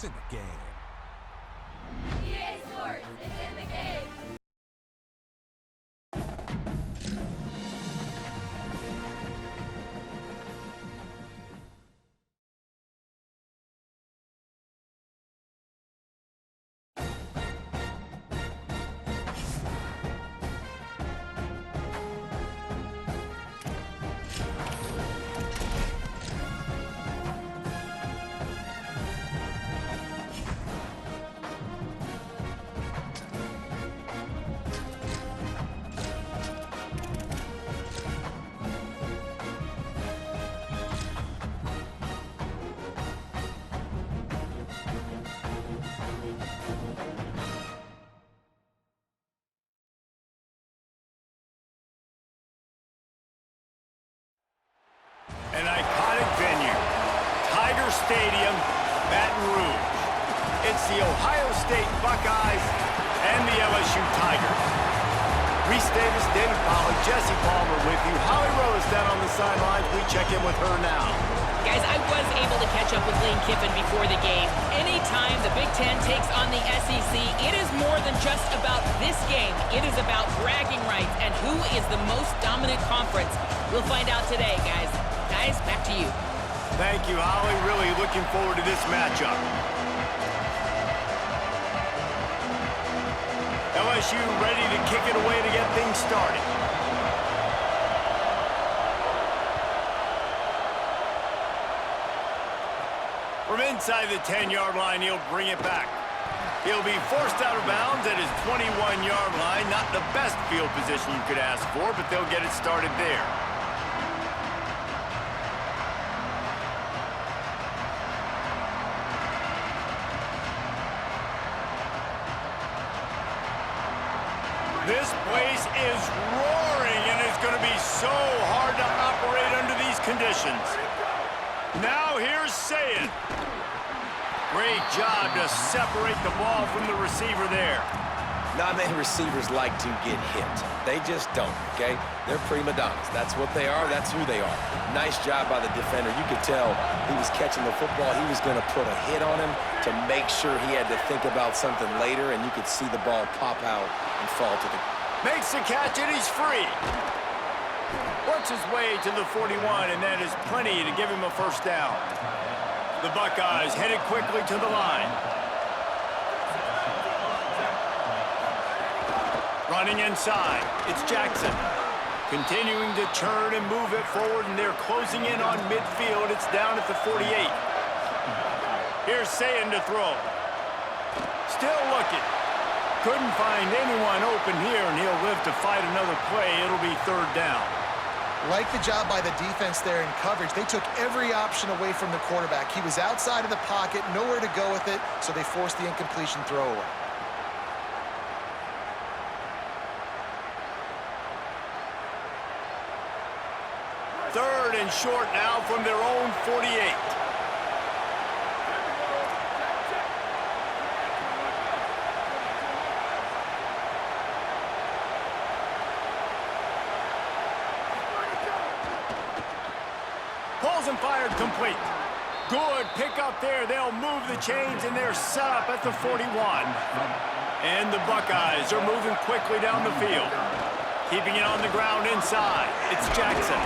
in the game. EA Sports is in the game. An iconic venue, Tiger Stadium, Baton Rouge. It's the Ohio State Buckeyes and the LSU Tigers. Reese Davis, David Pollack, Jesse Palmer with you. Holly Rose down on the sidelines. We check in with her now. Guys, I was able to catch up with Lane Kiffin before the game. Anytime the Big Ten takes on the SEC, it is more than just about this game. It is about bragging rights and who is the most dominant conference. We'll find out today, guys. Guys, back to you. Thank you, Holly. Really looking forward to this matchup. LSU ready to kick it away to get things started. From inside the 10-yard line, he'll bring it back. He'll be forced out of bounds at his 21-yard line. Not the best field position you could ask for, but they'll get it started there. This place is roaring, and it's going to be so hard to operate under these conditions. Now here's Sayed. Great job to separate the ball from the receiver there. Not many receivers like to get hit. They just don't, okay? They're prima donnas. That's what they are. That's who they are. Nice job by the defender. You could tell he was catching the football. He was going to put a hit on him to make sure he had to think about something later, and you could see the ball pop out and fall to the... Makes the catch, and he's free. Works his way to the 41, and that is plenty to give him a first down. The Buckeyes headed quickly to the line. Running inside, it's Jackson. Continuing to turn and move it forward, and they're closing in on midfield. It's down at the 48. Here's Sayin to throw. Still looking. Couldn't find anyone open here, and he'll live to fight another play. It'll be third down. Like the job by the defense there in coverage. They took every option away from the quarterback. He was outside of the pocket, nowhere to go with it, so they forced the incompletion throw away. Third and short now from their own 48. Pulls and fired complete. Good pick up there. They'll move the chains, and they're set up at the 41. And the Buckeyes are moving quickly down the field. Keeping it on the ground inside. It's Jackson.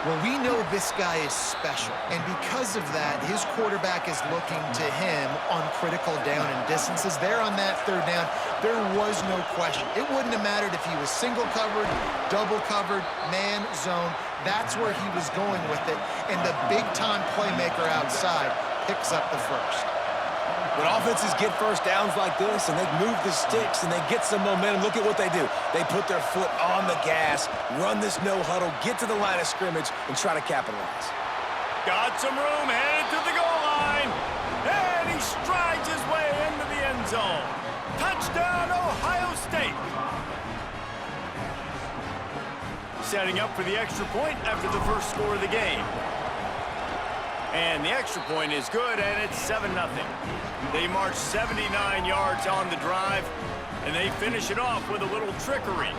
Well, we know this guy is special, and because of that, his quarterback is looking to him on critical down and distances. There on that third down, there was no question. It wouldn't have mattered if he was single covered, double covered, man, zone. That's where he was going with it, and the big-time playmaker outside picks up the first. When offenses get first downs like this and they move the sticks and they get some momentum, look at what they do. They put their foot on the gas, run this no-huddle, get to the line of scrimmage, and try to capitalize. Got some room, headed to the goal line. And he strides his way into the end zone. Touchdown, Ohio State. Setting up for the extra point after the first score of the game. And the extra point is good, and it's 7-0. They march 79 yards on the drive, and they finish it off with a little trickery.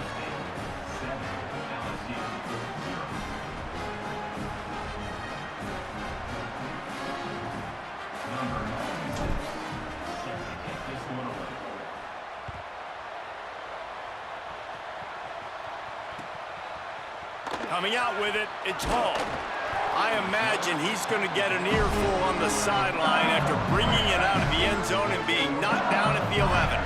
Coming out with it, it's Hall. I imagine he's going to get an earful on the sideline after bringing it out of the end zone and being knocked down at the 11.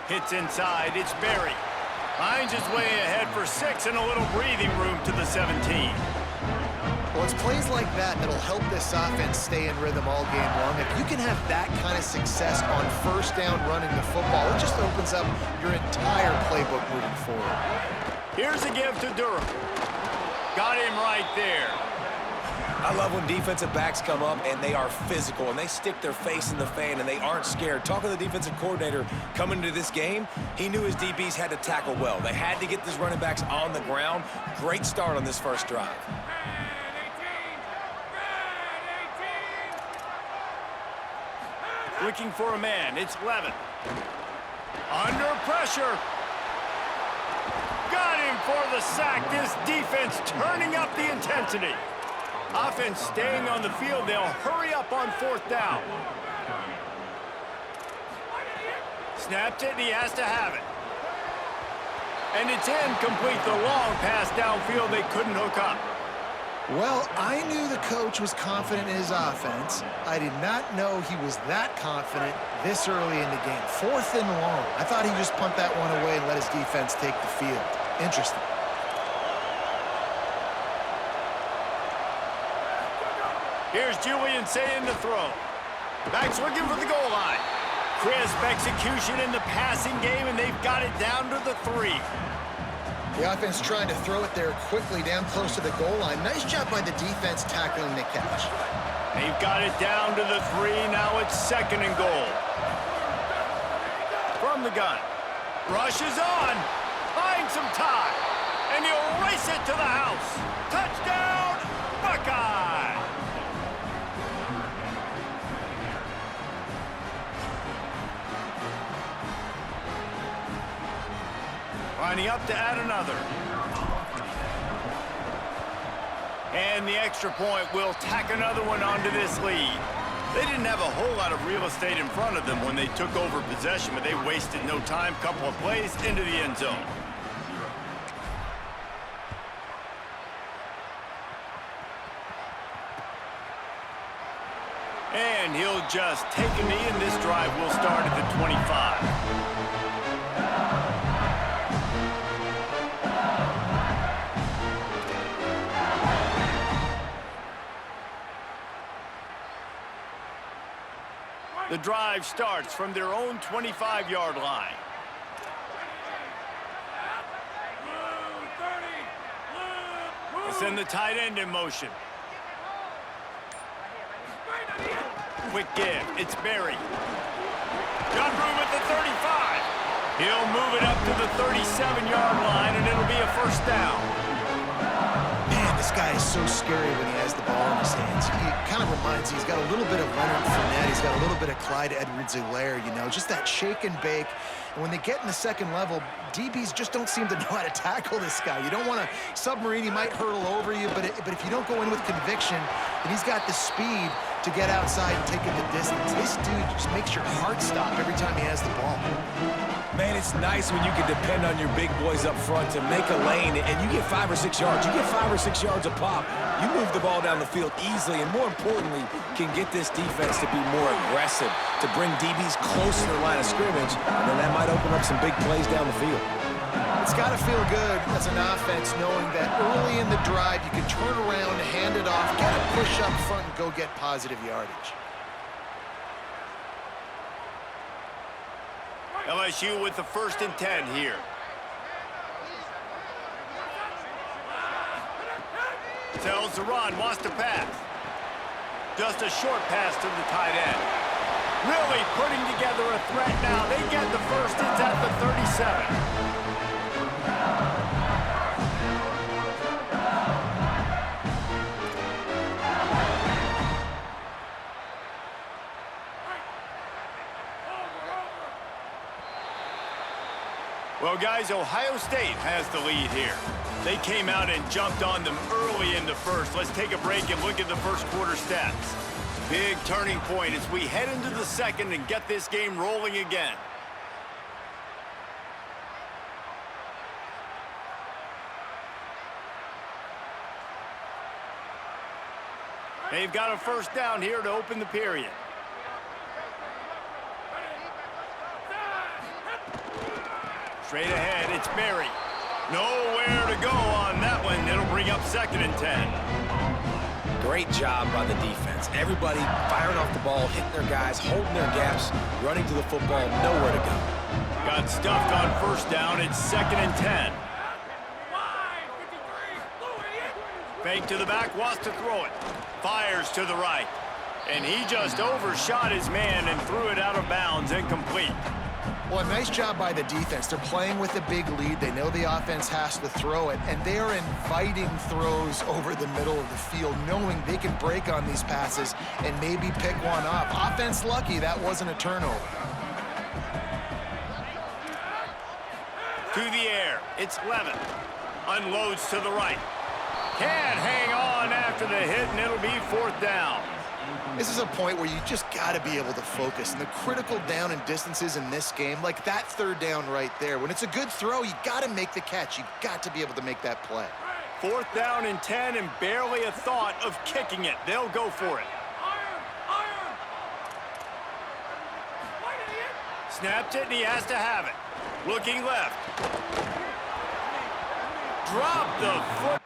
Hits inside, it's Barry. Finds his way ahead for 6 and a little breathing room to the 17. Well, it's plays like that that'll help this offense stay in rhythm all game long. If you can have that kind of success on first down running the football, it just opens up your entire playbook moving forward. Here's a give to Durham. Got him right there. I love when defensive backs come up and they are physical and they stick their face in the fan and they aren't scared. Talking to the defensive coordinator coming into this game, he knew his DBs had to tackle well. They had to get these running backs on the ground. Great start on this first drive. Looking for a man, it's Levin. Under pressure. Got him for the sack. This defense turning up the intensity. Offense staying on the field. They'll hurry up on 4th down. Snapped it, and he has to have it. And it's incomplete. The long pass downfield they couldn't hook up. Well, I knew the coach was confident in his offense. I did not know he was that confident this early in the game. 4th and long. I thought he'd just punt that one away and let his defense take the field. Interesting. Here's Julian saying to throw. Backs looking for the goal line. Crisp execution in the passing game, and they've got it down to the 3. The offense trying to throw it there quickly down close to the goal line. Nice job by the defense tackling the catch. They've got it down to the 3. Now it's 2nd and goal. From the gun. Rushes on. Finds some time. And he'll race it to the house. Touchdown, Buckeye! Lining up to add another. And the extra point will tack another one onto this lead. They didn't have a whole lot of real estate in front of them when they took over possession, but they wasted no time. Couple of plays into the end zone. And he'll just take a knee, and this drive will start at the 25. The drive starts from their own 25-yard line. They send the tight end in motion. Quick give. It's Barry. Got room at the 35. He'll move it up to the 37-yard line, and it'll be a 1st down. Man, this guy is so scary when he has the ball in his hands. He kind of reminds me, he's got a little bit of Leonard Fournette. He's got a little bit of Clyde Edwards-Helaire, you know, just that shake and bake. And when they get in the second level, DBs just don't seem to know how to tackle this guy. You don't want to submarine. He might hurtle over you, but if you don't go in with conviction, and he's got the speed to get outside and take it the distance. This dude just makes your heart stop every time he has the ball. Man, it's nice when you can depend on your big boys up front to make a lane, and you get 5 or 6 yards. You get 5 or 6 yards a pop. You move the ball down the field easily, and more importantly, can get this defense to be more aggressive, to bring DBs close to their line of scrimmage, and then that might open up some big plays down the field. It's got to feel good as an offense knowing that early in the drive you can turn around, hand it off, get a push up front, and go get positive yardage. LSU with the 1st and 10 here. Tells the run, wants to pass. Just a short pass to the tight end. Really putting together a threat now. They get the 1st, it's at the 37. Well, guys, Ohio State has the lead here. They came out and jumped on them early in the 1st. Let's take a break and look at the 1st quarter stats. Big turning point as we head into the second and get this game rolling again. They've got a first down here to open the period. Straight ahead, it's Berry. Nowhere to go on that one. It'll bring up 2nd and 10. Great job by the defense. Everybody firing off the ball, hitting their guys, holding their gaps, running to the football, nowhere to go. Got stuffed on first down. It's 2nd and 10. Fake to the back, wants to throw it. Fires to the right. And he just overshot his man and threw it out of bounds, incomplete. Well, a nice job by the defense. They're playing with a big lead. They know the offense has to throw it, and they are inviting throws over the middle of the field, knowing they can break on these passes and maybe pick one off. Offense lucky that wasn't a turnover. To the air, it's Levin. Unloads to the right. Can't hang on after the hit, and it'll be 4th down. This is a point where you just got to be able to focus. And the critical down and distances in this game, like that 3rd down right there, when it's a good throw, you got to make the catch. You got to be able to make that play. 4th down and 10, and barely a thought of kicking it. They'll go for it. Snapped it, and he has to have it. Looking left. Drop the foot.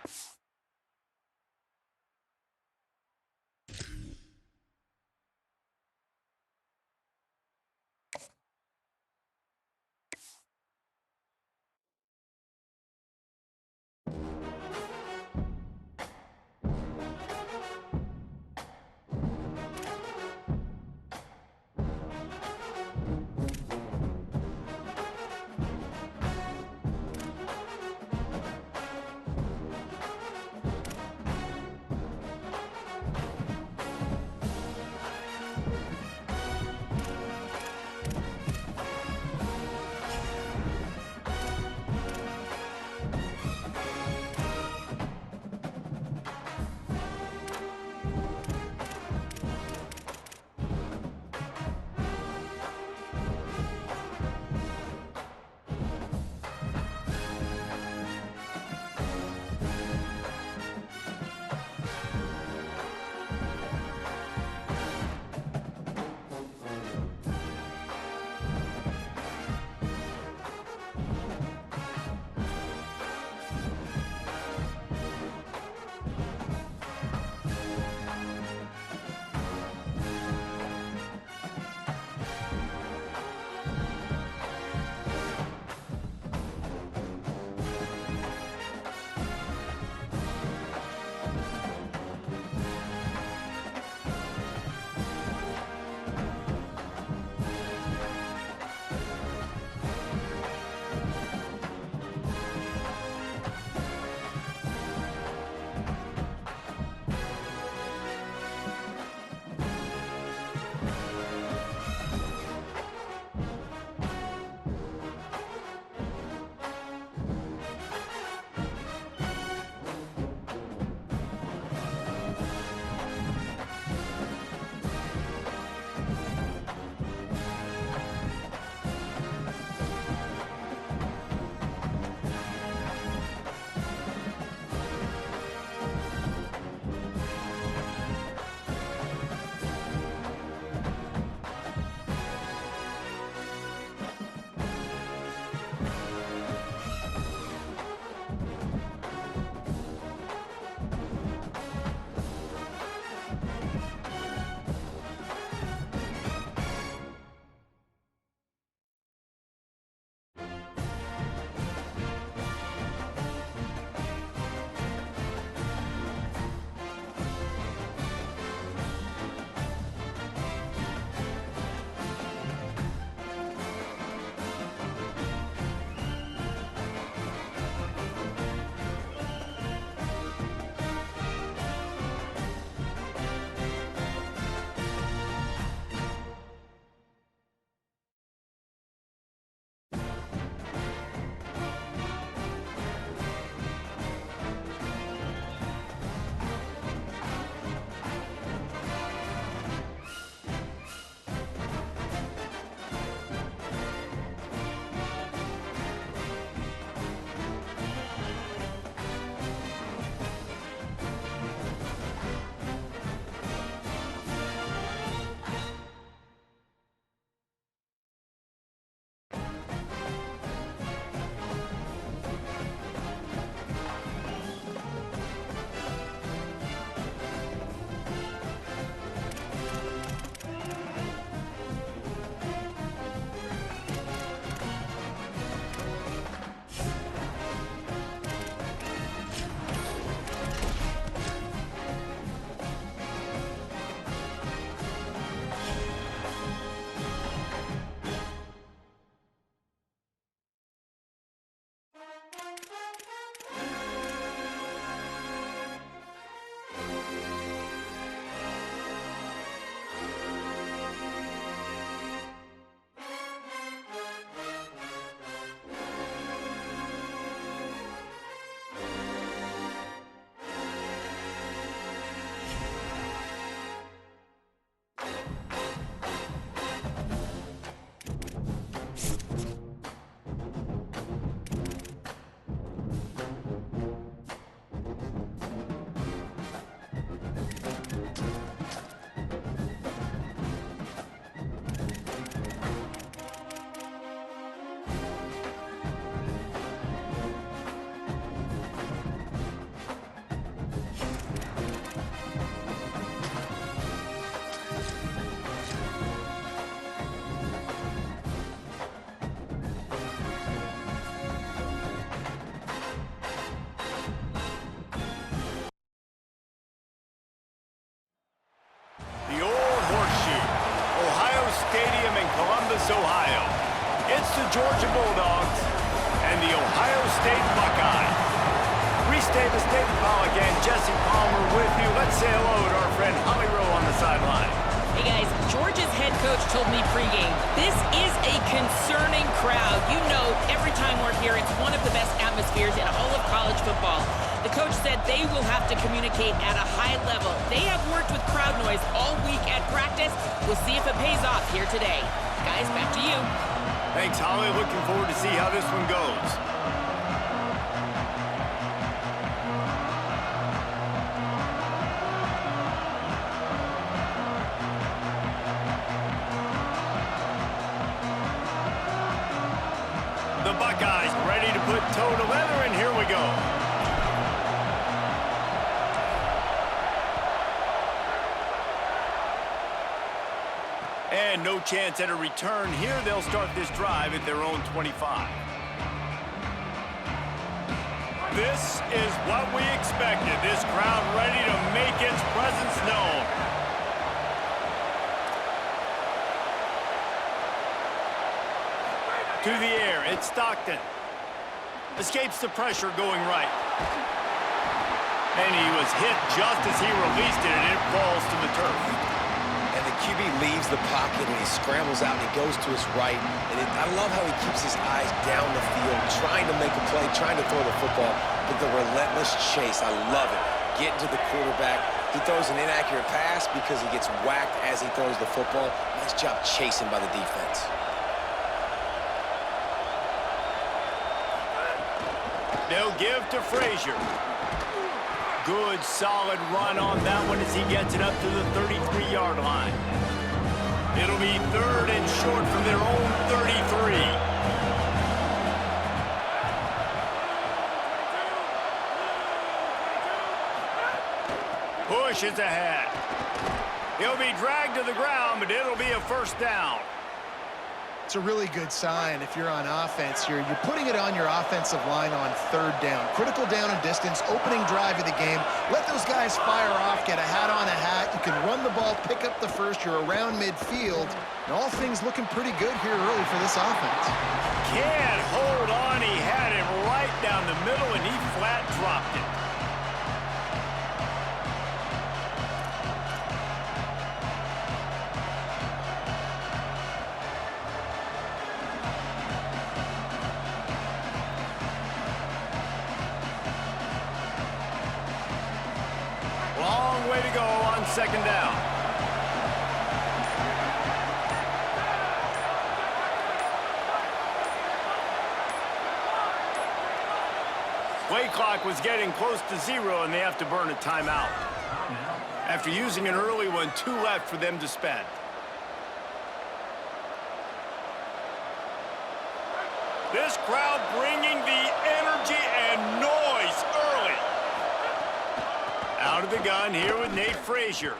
Columbus, Ohio. It's the Georgia Bulldogs and the Ohio State Buckeyes. Reese Davis, David Pollack, and Jesse Palmer with you. Let's say hello to our friend Holly Rowe on the sideline. Hey guys, Georgia's head coach told me pregame, this is a concerning crowd. You know, every time we're here, it's one of the best atmospheres in all of college football. The coach said they will have to communicate at a high level. They have worked with crowd noise all week at practice. We'll see if it pays off here today. Guys, back to you. Thanks, Holly. Looking forward to see how this one goes. The Buckeyes ready to put toe to leather, and here we go. And no chance at a return here. They'll start this drive at their own 25. This is what we expected. This crowd ready to make its presence known. To the air, it's Stockton. Escapes the pressure going right. And he was hit just as he released it, and it falls to the turf. And the QB leaves the pocket, and he scrambles out, and he goes to his right. And I love how he keeps his eyes down the field, trying to make a play, trying to throw the football. But the relentless chase, I love it. Getting to the quarterback. He throws an inaccurate pass because he gets whacked as he throws the football. Nice job chasing by the defense. They'll give to Frazier. Good, solid run on that one as he gets it up to the 33-yard line. It'll be 3rd and short from their own 33. Pushes ahead. He'll be dragged to the ground, but it'll be a first down. It's a really good sign if you're on offense. You're putting it on your offensive line on 3rd down. Critical down and distance, opening drive of the game. Let those guys fire off, get a hat on a hat. You can run the ball, pick up the first. You're around midfield. And all things looking pretty good here early for this offense. Can't hold on. He had him right down the middle, and he flat dropped it. Long way to go on 2nd down. Play clock was getting close to 0, and they have to burn a timeout. After using an early one, 2 left for them to spend. This crowd bringing the energy and noise early. Out of the gun here with Nate Frazier.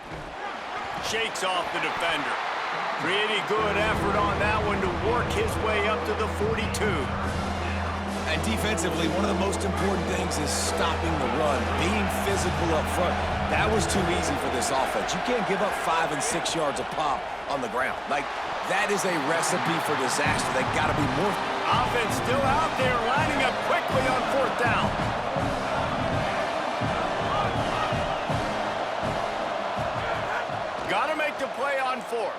Shakes off the defender. Pretty good effort on that one to work his way up to the 42. And defensively, one of the most important things is stopping the run, being physical up front. That was too easy for this offense. You can't give up 5 and 6 yards a pop on the ground. Like, that is a recipe for disaster. They got to be more. Offense still out there, lining up quickly on 4th down. Got to make the play on 4th.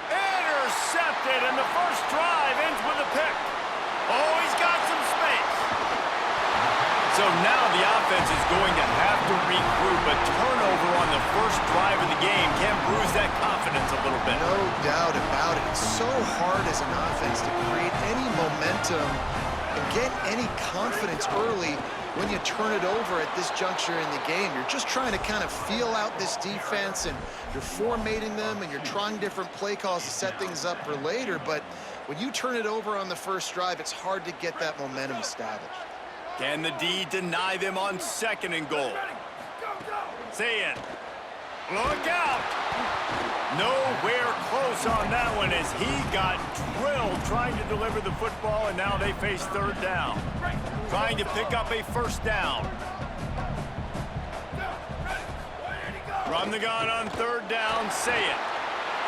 Intercepted, and the first drive ends with a pick. Oh, he's got some space. So now the offense is going to have to regroup. A turnover on the first drive of the game can bruise that confidence a little bit. No doubt about it. It's so hard as an offense to create any momentum and get any confidence early when you turn it over at this juncture in the game. You're just trying to kind of feel out this defense, and you're formatting them, and you're trying different play calls to set things up for later. But when you turn it over on the first drive, it's hard to get that momentum established. Can the D deny them on 2nd and goal? Sayin, look out! Nowhere close on that one as he got drilled trying to deliver the football, and now they face 3rd down. Trying to pick up a first down. From the gun on 3rd down, Sayin.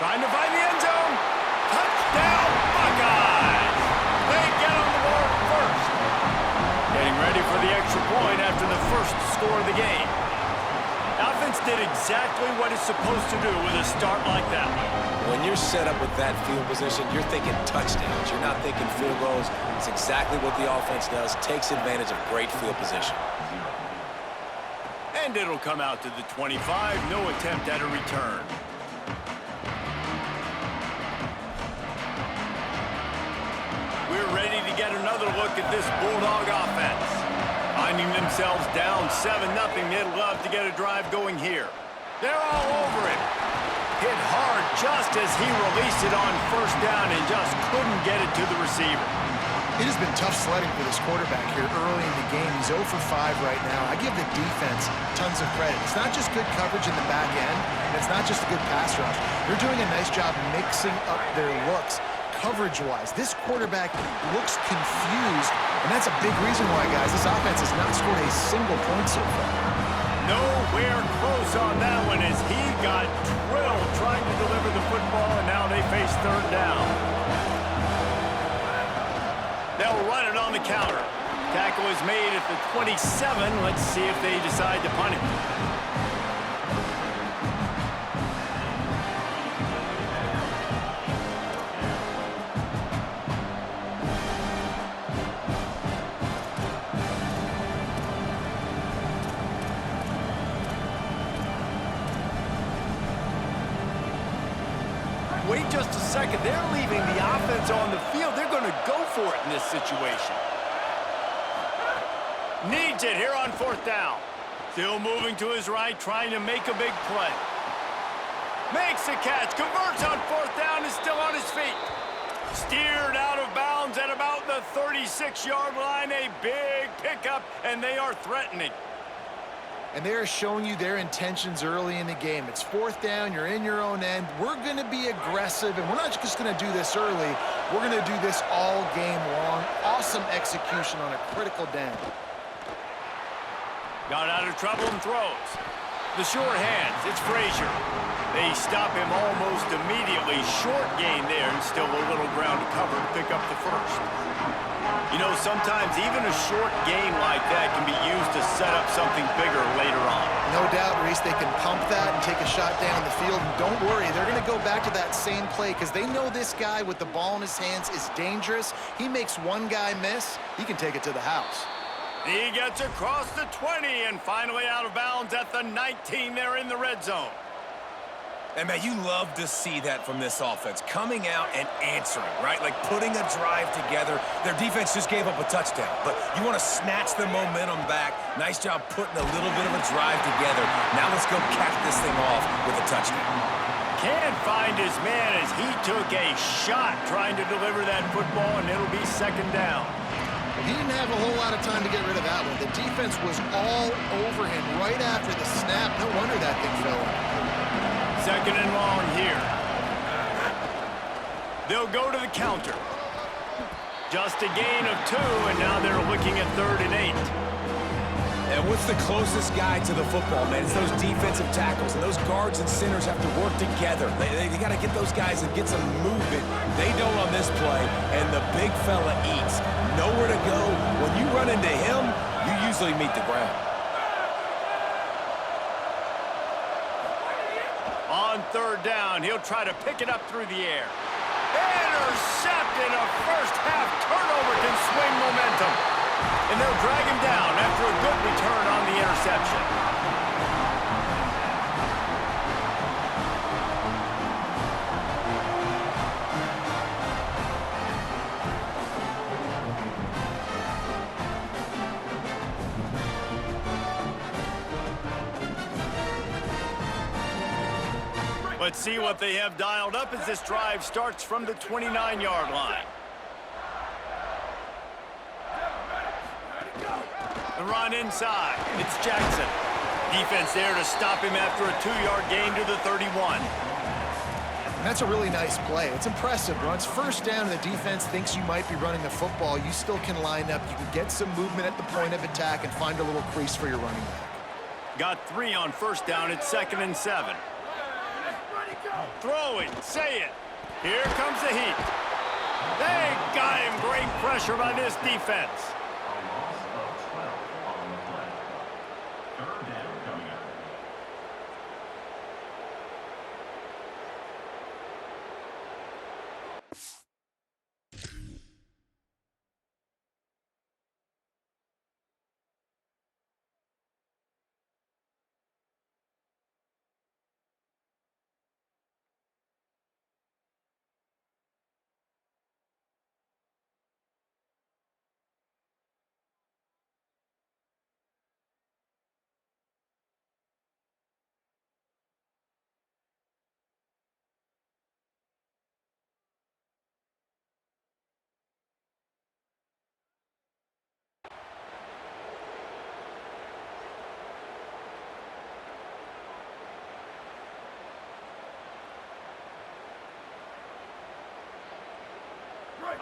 Trying to find the end zone. Touchdown, Buckeyes! They get on the board first. Getting ready for the extra point after the first score of the game. Offense did exactly what it's supposed to do with a start like that. When you're set up with that field position, you're thinking touchdowns. You're not thinking field goals. It's exactly what the offense does. Takes advantage of great field position. And it'll come out to the 25. No attempt at a return. We're ready to get another look at this Bulldog offense. Finding themselves down 7-0, they'd love to get a drive going here. They're all over it. Hit hard just as he released it on first down and just couldn't get it to the receiver. It has been tough sledding for this quarterback here early in the game. He's 0 for 5 right now. I give the defense tons of credit. It's not just good coverage in the back end, and it's not just a good pass rush. They're doing a nice job mixing up their looks coverage-wise. This quarterback looks confused, and that's a big reason why, guys, this offense has not scored a single point so far. Nowhere close on that one as he got drilled trying to deliver the football, and now they face third down. They'll run it on the counter. Tackle is made at the 27. Let's see if they decide to punt it. Wait just a second. They're leaving the offense on the field. They're going to go for it in this situation. Needs it here on fourth down. Still moving to his right, trying to make a big play. Makes a catch, converts on fourth down, is still on his feet. Steered out of bounds at about the 36-yard line. A big pickup, and they are threatening. And they are showing you their intentions early in the game. It's fourth down, you're in your own end. We're going to be aggressive, and we're not just going to do this early. We're going to do this all game long. Awesome execution on a critical down. Got out of trouble and throws. The short hands, it's Frazier. They stop him almost immediately. Short gain there, and still a little ground to cover to pick up the first. You know, sometimes even a short gain like that can be used to set up something bigger later on. No doubt, Reese, they can pump that and take a shot down the field. And don't worry, they're going to go back to that same play because they know this guy with the ball in his hands is dangerous. He makes one guy miss, he can take it to the house. He gets across the 20 and finally out of bounds at the 19 there in the red zone. And, man, you love to see that from this offense. Coming out and answering, right? Like putting a drive together. Their defense just gave up a touchdown, but you want to snatch the momentum back. Nice job putting a little bit of a drive together. Now let's go cap this thing off with a touchdown. Can't find his man as he took a shot trying to deliver that football, and it'll be second down. He didn't have a whole lot of time to get rid of that one. The defense was all over him right after the snap. No wonder that thing fell out. Second and long here. They'll go to the counter. Just a gain of 2, and now they're looking at 3rd and 8. And what's the closest guy to the football, man? It's those defensive tackles, and those guards and centers have to work together. They got to get those guys and get some movement. They don't on this play, and the big fella eats. Nowhere to go. When you run into him, you usually meet the ground. On 3rd down, he'll try to pick it up through the air. Intercepted. A first-half turnover can swing momentum. And they'll drag him down after a good return on the interception. Let's see what they have dialed up as this drive starts from the 29-yard line. The run inside. It's Jackson. Defense there to stop him after a 2-yard gain to the 31. And that's a really nice play. It's impressive. Once first down and the defense thinks you might be running the football, you still can line up. You can get some movement at the point of attack and find a little crease for your running back. Got 3 on first down. It's 2nd and 7. Throwing, say it. Here comes the heat. They got him. Great pressure by this defense.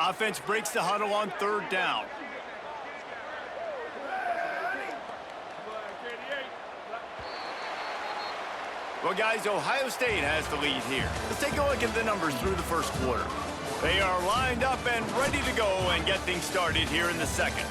Offense breaks the huddle on third down. Well, guys, Ohio State has the lead here. Let's take a look at the numbers through the first quarter. They are lined up and ready to go and get things started here in the second.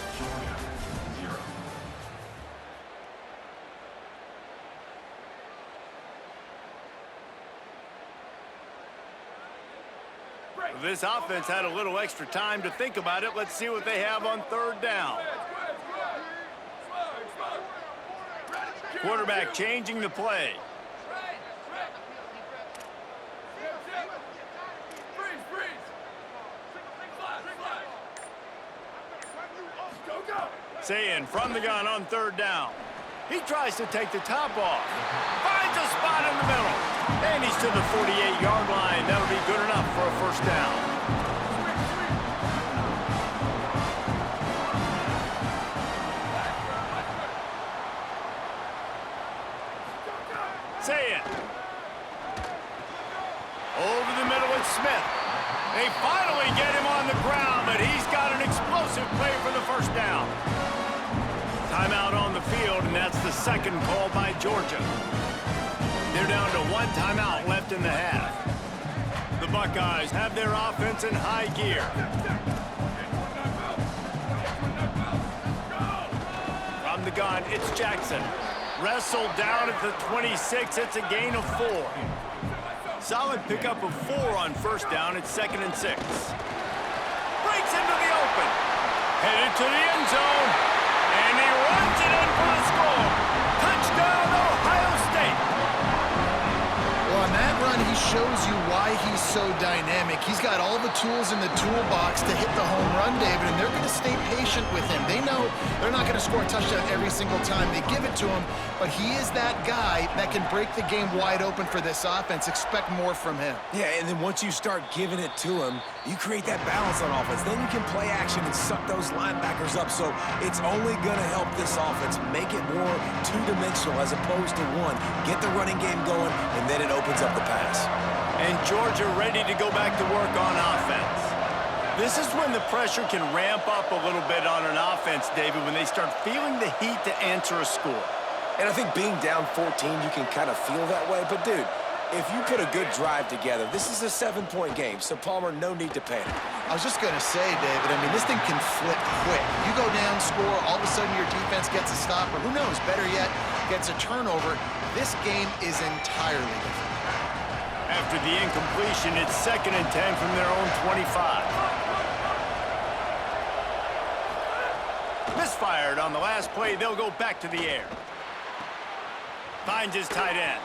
This offense had a little extra time to think about it. Let's see what they have on third down. Quarterback changing the play. Sayin from the gun on third down. He tries to take the top off. Finds a spot in the middle. And he's to the 48-yard line. That'll be good enough for a first down. Sayin. Over the middle with Smith. They finally get him on the ground, but he's got an explosive play for the first down. Timeout on the field, and that's the second call by Georgia. They're down to one timeout left in the half. The Buckeyes have their offense in high gear. From the gun, it's Jackson. Wrestled down at the 26. It's a gain of 4. Solid pickup of 4 on first down. It's 2nd and 6. Breaks into the open. Headed to the end zone. And he runs it in for a score. Touchdown, Ohio State. Well, on that run, he shows you why he's so dynamic. He's got all the tools in the toolbox to hit the home run, David, and they're going to stay patient with him. They know they're not going to score a touchdown every single time they give it to him, but he is that guy that can break the game wide open for this offense. Expect more from him. Yeah, and then once you start giving it to him, you create that balance on offense. Then you can play action and suck those linebackers up. So it's only going to help this offense make it more two-dimensional as opposed to one. Get the running game going, and then it opens up the pass. And Georgia ready to go back to work on offense. This is when the pressure can ramp up a little bit on an offense, David, when they start feeling the heat to answer a score. And I think being down 14, you can kind of feel that way. But, dude, if you put a good drive together, this is a 7-point game. So, Palmer, no need to panic. I was just going to say, David, I mean, this thing can flip quick. You go down, score, all of a sudden your defense gets a stop, or who knows, better yet, gets a turnover. This game is entirely different. After the incompletion, it's 2nd and 10 from their own 25. Misfired on the last play. They'll go back to the air. Finds his tight end.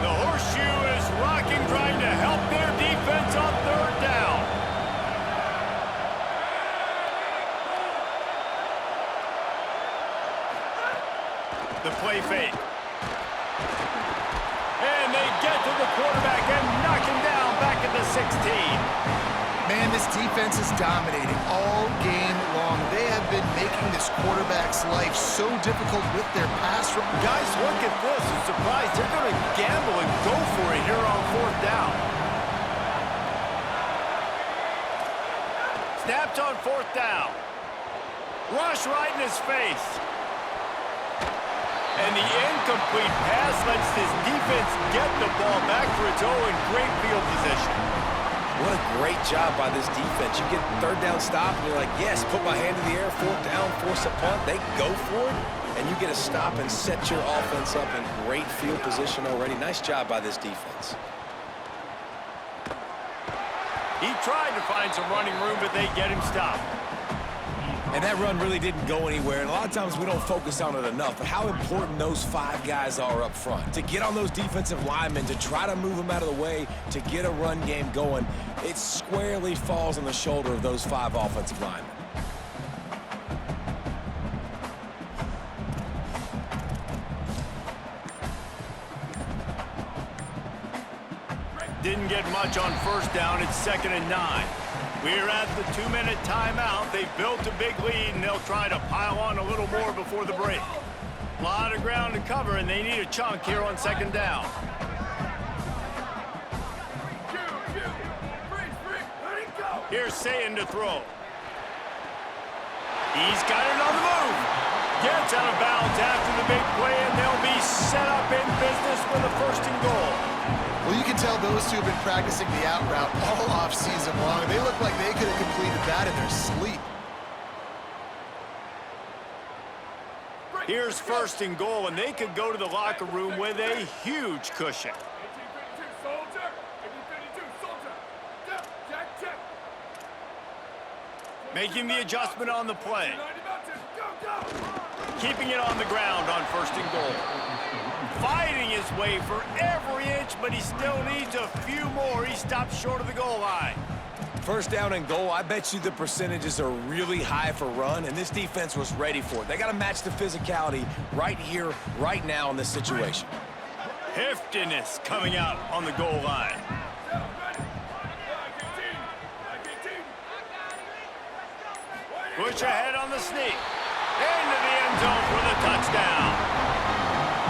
The horseshoe is rocking, trying to help their defense on third down. The play fake. And they get to the quarterback and knock him down back at the 16. Man, this defense is dominating all game long. They have been making this quarterback's life so difficult with their pass. Guys, look at this. I'm surprised they're going to gamble and go for it here on fourth down. stops on 4th down. Rush right in his face. And the incomplete pass lets this defense get the ball back for its own in great field position. What a great job by this defense. You get 3rd down stop, and you're like, yes, put my hand in the air, 4th down, force a punt. They go for it, and you get a stop and set your offense up in great field position already. Nice job by this defense. He tried to find some running room, but they get him stopped. And that run really didn't go anywhere. And a lot of times we don't focus on it enough, but how important those 5 guys are up front. To get on those defensive linemen, to try to move them out of the way, to get a run game going, it squarely falls on the shoulder of those 5 offensive linemen. Didn't get much on 1st down. It's 2nd and 9. We're at the 2-minute timeout. They've built a big lead, and they'll try to pile on a little more before the break. A lot of ground to cover, and they need a chunk here on 2nd down. Here's Sayin to throw. He's got it on the move. Gets out of bounds after the big play, and they'll be set up in business with a 1st and goal. Well, you can tell those two have been practicing the out route all off-season long. They look like they could have completed that in their sleep. Here's 1st and goal, and they could go to the locker room with a huge cushion. Making the adjustment on the play. Keeping it on the ground on 1st and goal. Fighting his way for every inch, but he still needs a few more. He stops short of the goal line. 1st down and goal, I bet you the percentages are really high for run, and this defense was ready for it. They got to match the physicality right here, right now in this situation. Heftiness coming out on the goal line. Push ahead on the sneak. Into the end zone for the touchdown.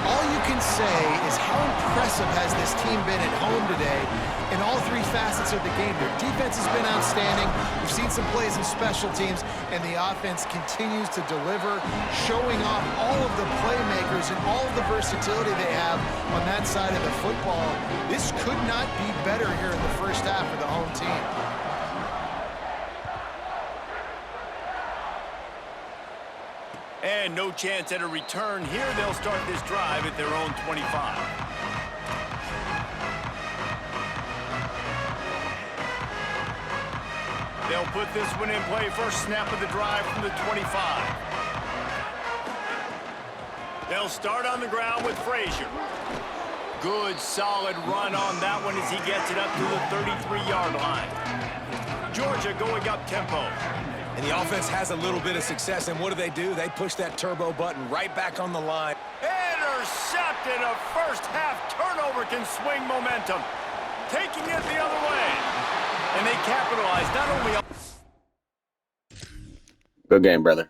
All you can say is how impressive has this team been at home today in all 3 facets of the game. Their defense has been outstanding. We've seen some plays in special teams, and the offense continues to deliver, showing off all of the playmakers and all of the versatility they have on that side of the football. This could not be better here in the 1st half for the home team. And no chance at a return here. They'll start this drive at their own 25. They'll put this one in play. First snap of the drive from the 25. They'll start on the ground with Frazier. Good, solid run on that one as he gets it up to the 33-yard line. Georgia going up tempo. And the offense has a little bit of success, and what do? They push that turbo button right back on the line. Intercepted. A 1st half turnover can swing momentum. Taking it the other way. And they capitalize not only on... Good game, brother.